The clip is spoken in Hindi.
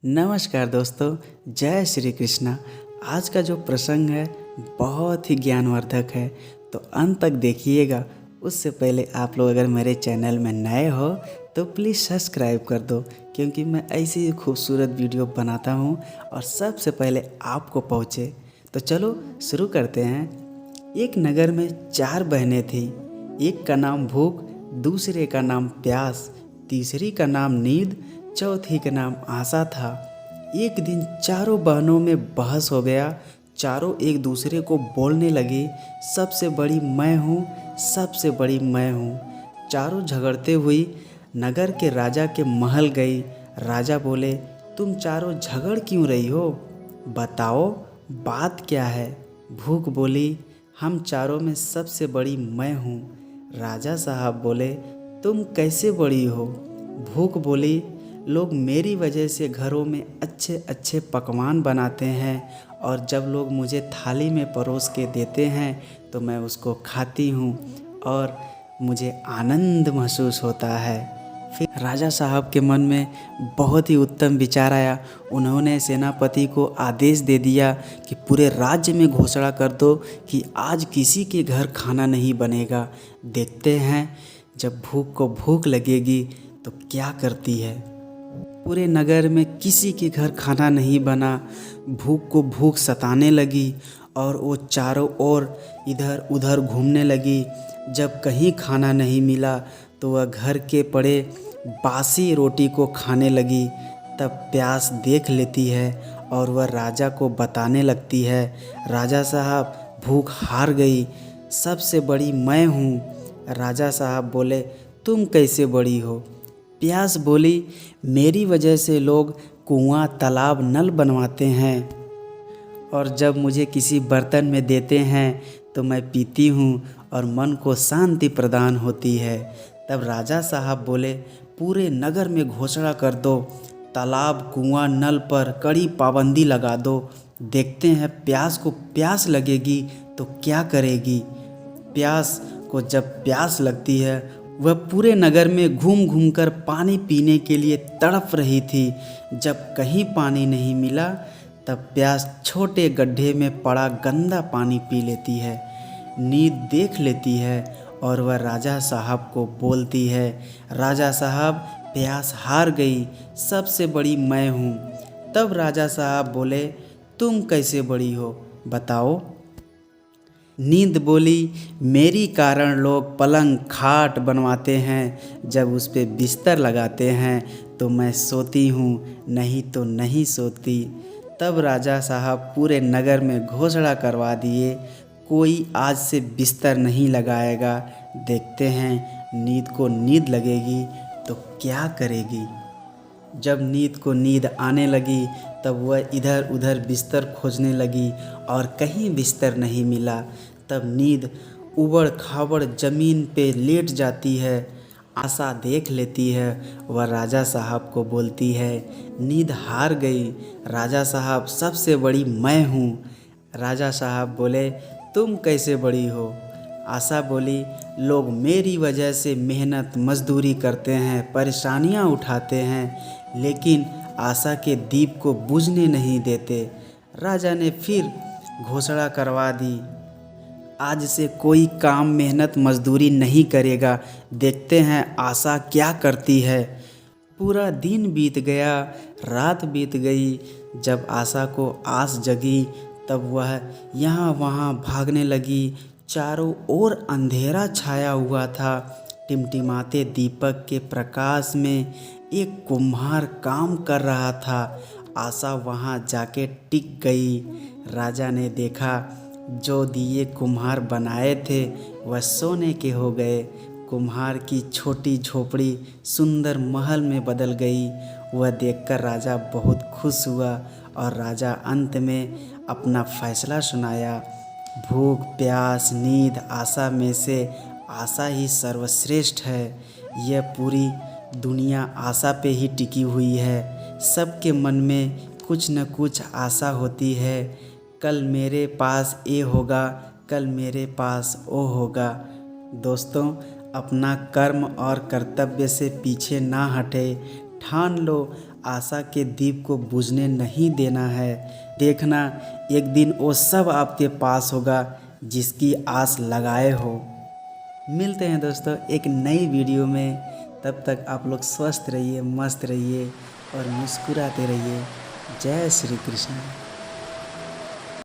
नमस्कार दोस्तों, जय श्री कृष्णा। आज का जो प्रसंग है बहुत ही ज्ञानवर्धक है, तो अंत तक देखिएगा। उससे पहले आप लोग अगर मेरे चैनल में नए हो तो प्लीज़ सब्सक्राइब कर दो, क्योंकि मैं ऐसी ही खूबसूरत वीडियो बनाता हूँ और सबसे पहले आपको पहुँचे। तो चलो शुरू करते हैं। एक नगर में 4 बहनें थीं। एक का नाम भूख, दूसरे का नाम प्यास, तीसरी का नाम नींद, चौथी का नाम आशा था। एक दिन चारों बहनों में बहस हो गया। चारों एक दूसरे को बोलने लगी, सबसे बड़ी मैं हूँ, सबसे बड़ी मैं हूँ। चारों झगड़ते हुई नगर के राजा के महल गई। राजा बोले, तुम चारों झगड़ क्यों रही हो? बताओ बात क्या है? भूख बोली, हम चारों में सबसे बड़ी मैं हूँ। राजा साहब बोले, तुम कैसे बड़ी हो? भूख बोली, लोग मेरी वजह से घरों में अच्छे अच्छे पकवान बनाते हैं और जब लोग मुझे थाली में परोस के देते हैं तो मैं उसको खाती हूँ और मुझे आनंद महसूस होता है। फिर राजा साहब के मन में बहुत ही उत्तम विचार आया। उन्होंने सेनापति को आदेश दे दिया कि पूरे राज्य में घोषणा कर दो कि आज किसी के घर खाना नहीं बनेगा। देखते हैं जब भूख को भूख लगेगी तो क्या करती है। पूरे नगर में किसी के घर खाना नहीं बना। भूख को भूख सताने लगी और वो चारों ओर इधर उधर घूमने लगी। जब कहीं खाना नहीं मिला तो वह घर के पड़े बासी रोटी को खाने लगी। तब प्यास देख लेती है और वह राजा को बताने लगती है, राजा साहब भूख हार गई, सबसे बड़ी मैं हूँ। राजा साहब बोले, तुम कैसे बड़ी हो? प्यास बोली, मेरी वजह से लोग कुआं तालाब नल बनवाते हैं और जब मुझे किसी बर्तन में देते हैं तो मैं पीती हूँ और मन को शांति प्रदान होती है। तब राजा साहब बोले, पूरे नगर में घोषणा कर दो, तालाब कुआं नल पर कड़ी पाबंदी लगा दो। देखते हैं प्यास को प्यास लगेगी तो क्या करेगी। प्यास को जब प्यास लगती है वह पूरे नगर में घूम घूम कर पानी पीने के लिए तड़प रही थी। जब कहीं पानी नहीं मिला तब प्यास छोटे गड्ढे में पड़ा गंदा पानी पी लेती है। नींद देख लेती है और वह राजा साहब को बोलती है, राजा साहब प्यास हार गई, सबसे बड़ी मैं हूँ। तब राजा साहब बोले, तुम कैसे बड़ी हो बताओ? नींद बोली, मेरी कारण लोग पलंग खाट बनवाते हैं, जब उस पे बिस्तर लगाते हैं तो मैं सोती हूँ, नहीं तो नहीं सोती। तब राजा साहब पूरे नगर में घोषणा करवा दिए, कोई आज से बिस्तर नहीं लगाएगा। देखते हैं नींद को नींद लगेगी तो क्या करेगी। जब नींद को नींद आने लगी तब वह इधर उधर बिस्तर खोजने लगी और कहीं बिस्तर नहीं मिला। तब नींद उबड़ खाबड़ ज़मीन पे लेट जाती है। आशा देख लेती है, वह राजा साहब को बोलती है, नींद हार गई, राजा साहब सबसे बड़ी मैं हूँ। राजा साहब बोले, तुम कैसे बड़ी हो? आशा बोली, लोग मेरी वजह से मेहनत मजदूरी करते हैं, परेशानियां उठाते हैं, लेकिन आशा के दीप को बुझने नहीं देते। राजा ने फिर घोषणा करवा दी, आज से कोई काम मेहनत मजदूरी नहीं करेगा। देखते हैं आशा क्या करती है। पूरा दिन बीत गया, रात बीत गई। जब आशा को आस जगी तब वह यहाँ वहाँ भागने लगी। चारों ओर अंधेरा छाया हुआ था। टिमटिमाते दीपक के प्रकाश में एक कुम्हार काम कर रहा था। आशा वहाँ जाके टिक गई। राजा ने देखा, जो दिए कुम्हार बनाए थे वह सोने के हो गए। कुम्हार की छोटी झोपड़ी सुंदर महल में बदल गई। वह देखकर राजा बहुत खुश हुआ और राजा अंत में अपना फैसला सुनाया, भूख प्यास नींद आशा में से आशा ही सर्वश्रेष्ठ है। यह पूरी दुनिया आशा पे ही टिकी हुई है। सबके मन में कुछ न कुछ आशा होती है। कल मेरे पास ये होगा, कल मेरे पास वो होगा। दोस्तों, अपना कर्म और कर्तव्य से पीछे ना हटे। ठान लो आशा के दीप को बुझने नहीं देना है। देखना एक दिन वो सब आपके पास होगा जिसकी आस लगाए हो। मिलते हैं दोस्तों एक नई वीडियो में। तब तक आप लोग स्वस्थ रहिए, मस्त रहिए और मुस्कुराते रहिए। जय श्री कृष्ण।